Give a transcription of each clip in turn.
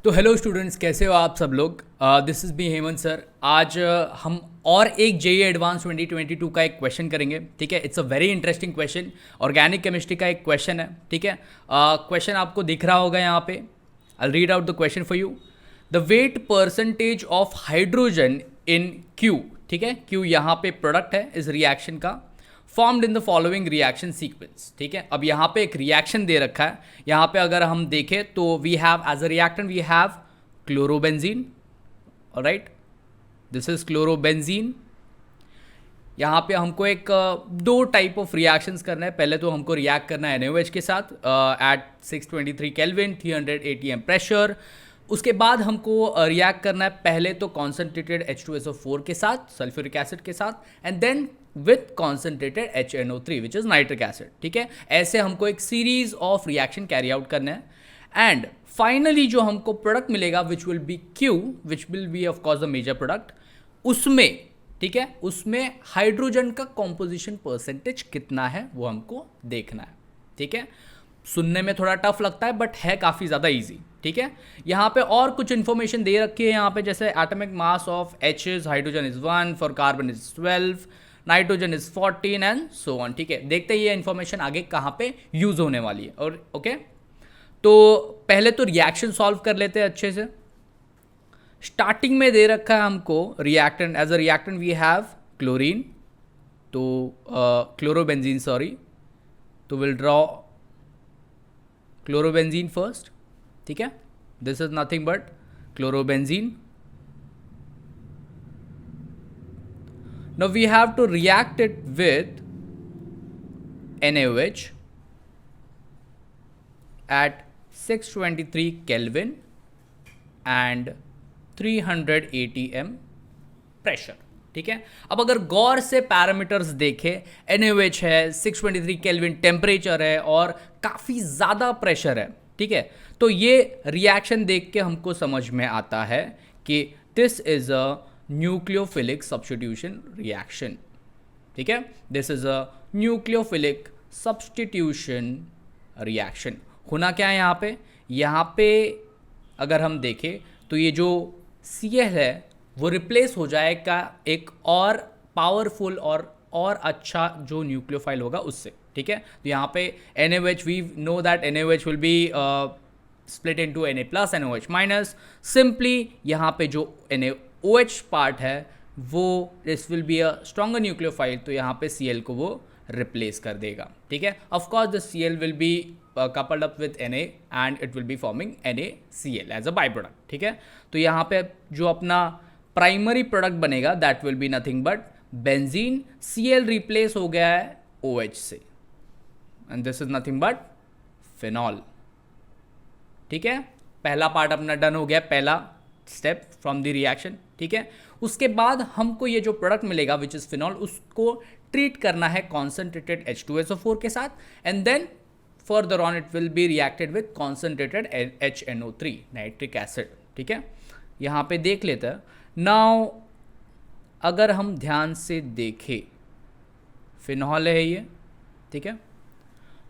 तो hello students, कैसे हो आप सब लोग। This is B Hemant sir. आज हम और एक जेईई एडवांस 2022 का एक क्वेश्चन करेंगे। ठीक है, it's a very interesting question. Organic chemistry का एक क्वेश्चन है। ठीक है, क्वेश्चन आपको दिख रहा होगा यहाँ पे। I read out the question for you. The weight percentage of hydrogen in Q, ठीक है, क्यू यहाँ पे प्रोडक्ट है इस रिएक्शन का, formed in the following reaction sequence. ठीक है, अब यहाँ पे एक रिएक्शन दे रखा है। यहाँ पे अगर हम देखें तो we have as a reactant we have chlorobenzene. Right, this is chlorobenzene. यहाँ पे हमको एक दो टाइप ऑफ रिएक्शंस करना है। पहले तो हमको रिएक्ट करना है NaOH के साथ एट 623 केल्विन 380 एम प्रेशर। उसके बाद हमको रिएक्ट करना है पहले तो कॉन्सेंट्रेटेड H2SO4 के साथ, सल्फ्यूरिक एसिड के साथ, and then with concentrated HNO3 which is nitric acid. ठीक है, ऐसे हमको एक series of reaction carry out करना है एंड फाइनली जो हमको प्रोडक्ट मिलेगा which will be Q, which will be of course the major product, उसमें, ठीक है, उसमें हाइड्रोजन का कॉम्पोजिशन परसेंटेज कितना है वो हमको देखना है। ठीक है, सुनने में थोड़ा टफ लगता है बट है काफ़ी ज़्यादा इजी। ठीक है, यहाँ पे और कुछ इन्फॉर्मेशन दे रखी है यहाँ पे, जैसे atomic mass of H is, hydrogen is 1, for carbon is 12, nitrogen is 14 and so on. ठीक है, देखते हैं ये इन्फॉर्मेशन आगे कहाँ पे यूज होने वाली है। और ओके, तो पहले तो रिएक्शन सॉल्व कर लेते हैं अच्छे से। स्टार्टिंग में दे रखा है हमको reactant, as a reactant we have chlorine, तो क्लोरोबेंजीन सॉरी, तो विल ड्रॉ क्लोरोबेंजीन फर्स्ट। ठीक है, this is nothing but chlorobenzene. Now we have to react it with NaOH at 623 Kelvin and 380 m pressure. ठीक है, अब अगर गौर से parameters देखें, NaOH है, 623 केल्विन टेम्परेचर है और काफ़ी ज़्यादा प्रेशर है। ठीक है, तो ये रिएक्शन देख के हमको समझ में आता है कि this is a nucleophilic substitution reaction. ठीक है, this is a nucleophilic substitution reaction. होना क्या है यहाँ पे अगर हम देखें तो ये जो Cl है वो रिप्लेस हो जाएगा एक और पावरफुल और अच्छा जो न्यूक्लियोफाइल होगा उससे। ठीक है, तो यहाँ पे NaOH, we know that NaOH will be split into Na plus NaOH minus. Simply यहाँ पे जो NaOH पार्ट है वो this will be a stronger nucleophile, तो यहाँ पे Cl को वो रिप्लेस कर देगा। ठीक है, of course the Cl will be coupled up with Na and it will be forming NaCl as a byproduct। ठीक है, तो यहाँ पे जो अपना प्राइमरी प्रोडक्ट बनेगा that will be nothing but benzene. Cl replace हो गया है OH से and this is nothing but phenol. ठीक है, पहला पार्ट अपना डन हो गया, पहला स्टेप फ्रॉम द रिएक्शन। ठीक है, उसके बाद हमको ये जो प्रोडक्ट मिलेगा विच इज फिनॉल, उसको ट्रीट करना है कॉन्सेंट्रेटेड H2SO4 के साथ and then further on it will be reacted with concentrated HNO3 nitric acid. ठीक है, यहाँ पे देख लेते हैं। नाउ अगर हम ध्यान से देखें, फिनॉल है ये। ठीक है,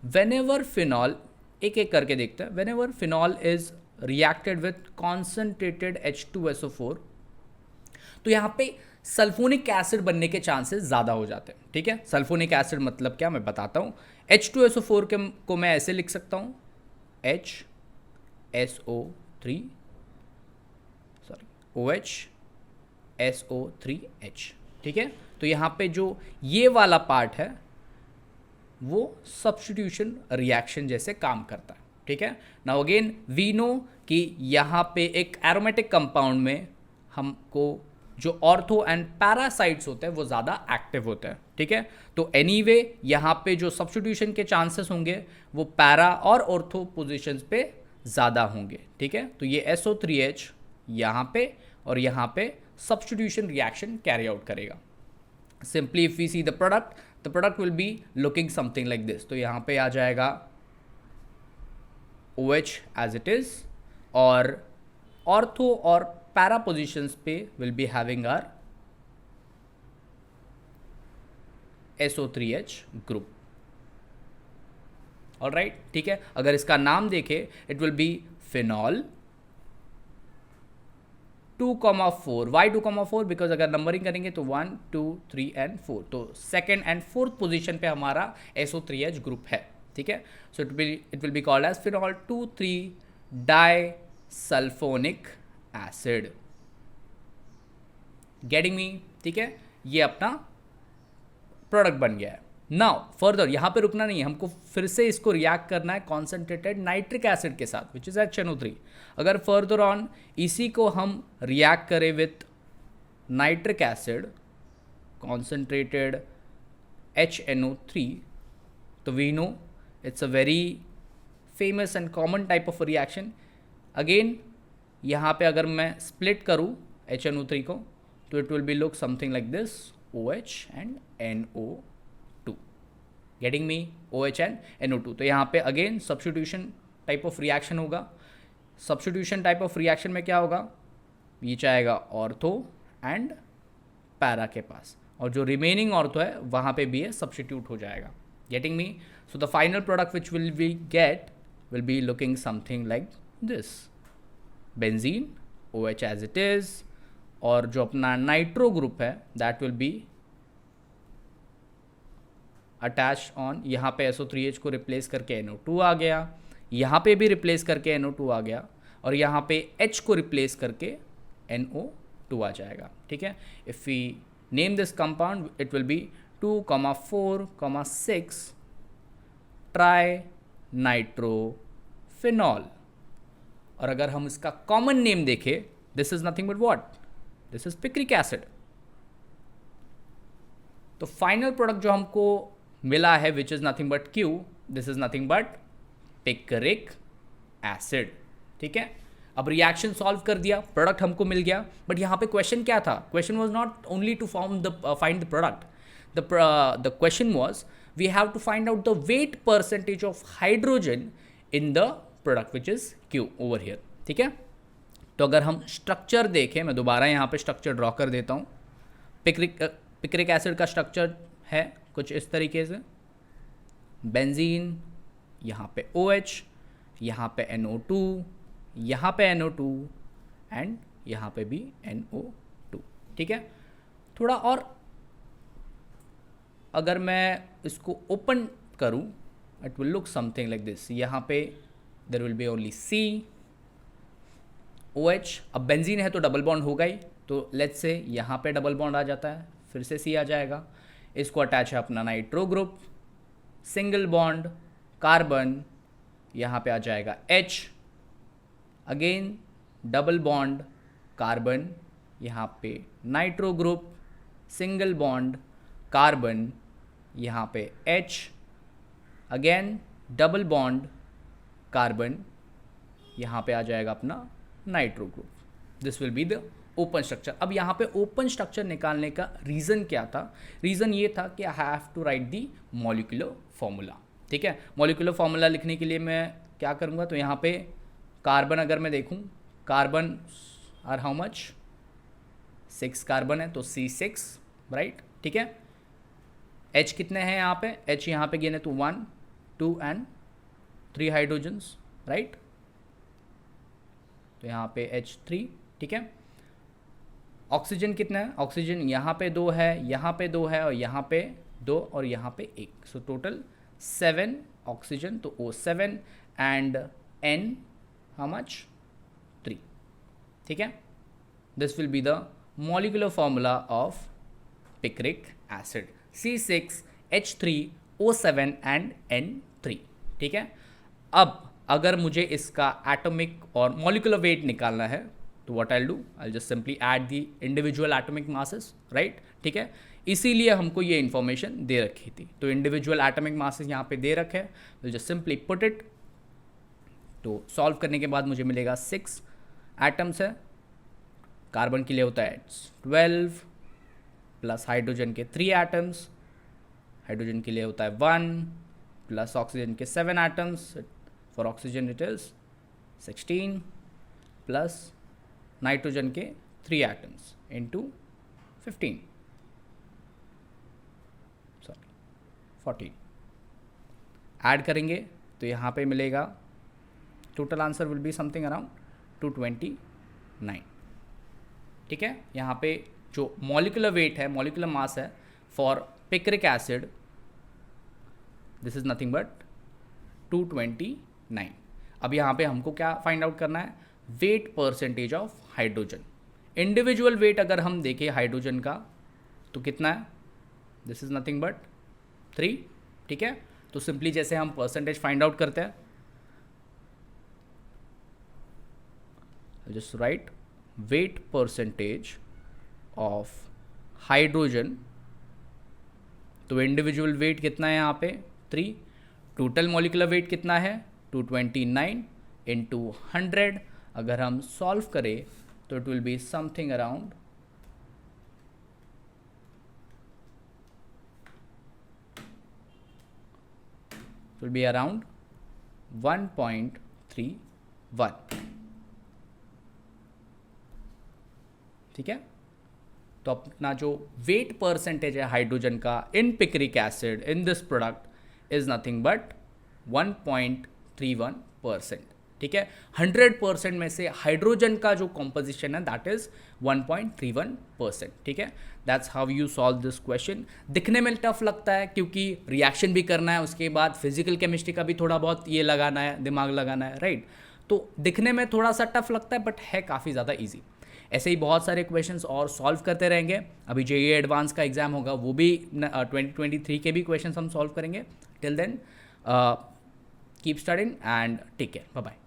whenever फिनॉल, एक एक करके देखते हैं, whenever phenol is reacted with concentrated H2SO4 तो यहाँ पे सल्फोनिक एसिड बनने के चांसेस ज़्यादा हो जाते हैं। ठीक है, सल्फोनिक एसिड मतलब क्या मैं बताता हूँ। H2SO4 को मैं ऐसे लिख सकता हूँ, HSO3 सॉरी OHSO3H। ठीक है, तो यहाँ पे जो ये वाला पार्ट है वो सब्स्टिट्यूशन रिएक्शन जैसे काम करता है। ठीक है, नाउ अगेन वी नो कि यहाँ पे एक एरोमेटिक कंपाउंड में हमको जो ऑर्थो एंड पैरासाइट्स होते हैं वो ज़्यादा एक्टिव होते हैं। ठीक है, तो एनीवे यहाँ पे जो सब्स्टिट्यूशन के चांसेस होंगे वो पैरा और ऑर्थो पोजीशंस पे ज़्यादा होंगे। ठीक है, तो ये SO3H यहाँ पे और यहाँ पे सब्स्टिट्यूशन रिएक्शन कैरी आउट करेगा। Simply if we see the product will be looking something like this. तो यहाँ पे आ जाएगा OH एज इट इज़ और ऑर्थो और पैरा पोजिशंस पे will be having our SO3H group. Alright, ठीक है, अगर इसका नाम देखें it will be phenol 2,4. Why 2,4? Because अगर नंबरिंग करेंगे तो 1, 2, 3 एंड 4, तो सेकेंड एंड फोर्थ पोजीशन पे हमारा SO3H ग्रुप है, ठीक है. So it will be called as phenol 2,3 disulphonic acid. Getting me? ठीक है, ये अपना प्रोडक्ट बन गया है. नाउ फर्दर यहाँ पे रुकना नहीं है, हमको फिर से इसको रिएक्ट करना है कॉन्सेंट्रेटेड नाइट्रिक एसिड के साथ, विच इज़ HNO3. अगर फर्दर ऑन इसी को हम रिएक्ट करें with nitric acid concentrated HNO3, तो we know it's a very famous and common type of reaction. Again यहाँ पे अगर मैं स्प्लिट करूँ HNO3 को, तो it will be look something like this, OH and NO2. Getting me? OH and NO2. तो यहाँ पे again substitution type of reaction होगा. सब्स्टिट्यूशन टाइप ऑफ रिएक्शन में क्या होगा, ये चाहेगा ऑर्थो एंड पैरा के पास, और जो रिमेनिंग ऑर्थो है वहाँ पे भी ये सब्स्टिट्यूट हो जाएगा. Getting me? So the final product which will be get will be looking something like this, benzene, OH as it is, और जो अपना नाइट्रो ग्रुप है that will be attach on, यहाँ पे SO3H को रिप्लेस करके NO2 आ गया, यहाँ पे भी रिप्लेस करके NO2 आ गया, और यहाँ पे H को रिप्लेस करके NO2 आ जाएगा. ठीक है. If we name this compound it will be 2,4,6 trinitrophenol. और अगर हम इसका कॉमन नेम देखें, this is nothing but what, this is picric acid. तो फाइनल प्रोडक्ट जो हमको मिला है which is nothing but Q, this is nothing but picric acid. ठीक है. अब रिएक्शन सॉल्व कर दिया, प्रोडक्ट हमको मिल गया, बट यहाँ पे क्वेश्चन क्या था? Question was not only to find the product. The question was we have to find out the weight percentage of hydrogen in the product which is Q over here. ठीक है. तो अगर हम structure देखें, मैं दोबारा यहाँ पे स्ट्रक्चर ड्रॉ कर देता हूँ. पिक्रिक एसिड का स्ट्रक्चर है कुछ इस तरीके से, बेंजीन, यहाँ पे OH, यहाँ पे NO2, यहाँ पे NO2 एंड यहाँ पे भी NO2. ठीक है. थोड़ा और अगर मैं इसको ओपन करूँ, it will look something like this. यहाँ पे there will be only C, OH. अब बेंजीन है तो डबल बॉन्ड होगा ही, तो लेट्स से यहाँ पे डबल बॉन्ड आ जाता है, फिर से C आ जाएगा. इसको अटैच है अपना nitro group, single bond carbon, यहाँ पे आ जाएगा H, again double bond carbon, यहाँ पे nitro group, single bond carbon, यहाँ पे H, again double bond carbon, यहाँ पे आ जाएगा अपना nitro group. This will be the open structure. अब यहाँ पे ओपन स्ट्रक्चर निकालने का रीज़न क्या था? रीज़न ये था कि I have to write the molecular formula. ठीक है. मॉलिक्यूलर फॉर्मूला लिखने के लिए मैं क्या करूँगा, तो यहाँ पे कार्बन अगर मैं देखूँ, carbon are how much, 6 carbon है तो C6, राइट. ठीक है. H कितने हैं यहाँ पे? H यहाँ पे गिने तो 1, 2 एंड 3 हाइड्रोजन्स, राइट. तो यहाँ पे H3. ठीक है. ऑक्सीजन कितना है? ऑक्सीजन यहाँ पे 2 है, यहाँ पे 2 है, और यहाँ पे 2, और यहाँ पे 1. सो टोटल 7 ऑक्सीजन, तो O7 and N how much, 3. ठीक है. This will be the molecular formula of picric acid, C6H3O7 and N3. ठीक है. अब अगर मुझे इसका एटॉमिक और मॉलिक्यूलर वेट निकालना है, तो what I will do, I just simply add the individual atomic masses, right. ठीक है. इसीलिए हमको ये इन्फॉर्मेशन दे रखी थी. तो इंडिविजुअल एटॉमिक मासेस यहाँ पे दे रखे हैं, will just simply put it. तो सॉल्व करने के बाद मुझे मिलेगा 6 एटम्स है. कार्बन के लिए होता है 12 प्लस हाइड्रोजन के 3 एटम्स, हाइड्रोजन के लिए होता है 1 प्लस ऑक्सीजन के 7 atoms, for oxygen it is 16 plus nitrogen के 3 एटम्स इंटू 15, सॉरी 14. ऐड करेंगे तो यहाँ पे मिलेगा, total answer will be something around 229. ठीक है। यहाँ पे जो मॉलिकुलर वेट है, मॉलिकुलर मास है for picric acid, this is nothing but 229। अब यहाँ पे हमको क्या फाइंड आउट करना है, weight percentage of hydrogen. Individual weight अगर हम देखें हाइड्रोजन का तो कितना है, दिस इज नथिंग बट 3, ठीक है। तो सिंपली जैसे हम परसेंटेज फाइंड आउट करते हैं, just right wait percentage of hydrogen, तो इंडिविजुअल वेट कितना है यहाँ पे 3, टोटल मॉलिकुलर वेट कितना है 229 इंटू 100। अगर हम सॉल्व करें तो it will be something around 1.31, ठीक है। तो अपना जो वेट परसेंटेज है हाइड्रोजन का in picric acid in this product is nothing but 1.31%, ठीक है। 100% में से हाइड्रोजन का जो कॉम्पोजिशन है दैट इज 1.31%, ठीक है। That's how you solve this question. दिखने में टफ लगता है क्योंकि रिएक्शन भी करना है, उसके बाद फिजिकल केमिस्ट्री का भी थोड़ा बहुत ये लगाना है, दिमाग लगाना है, राइट। तो दिखने में थोड़ा सा टफ लगता है बट है काफ़ी ज़्यादा ईजी। ऐसे ही बहुत सारे क्वेश्चंस और सॉल्व करते रहेंगे। अभी जेईई एडवांस का एग्जाम होगा, वो भी 2023 के भी क्वेश्चंस हम सॉल्व करेंगे। Till then keep studying and take care, bye bye.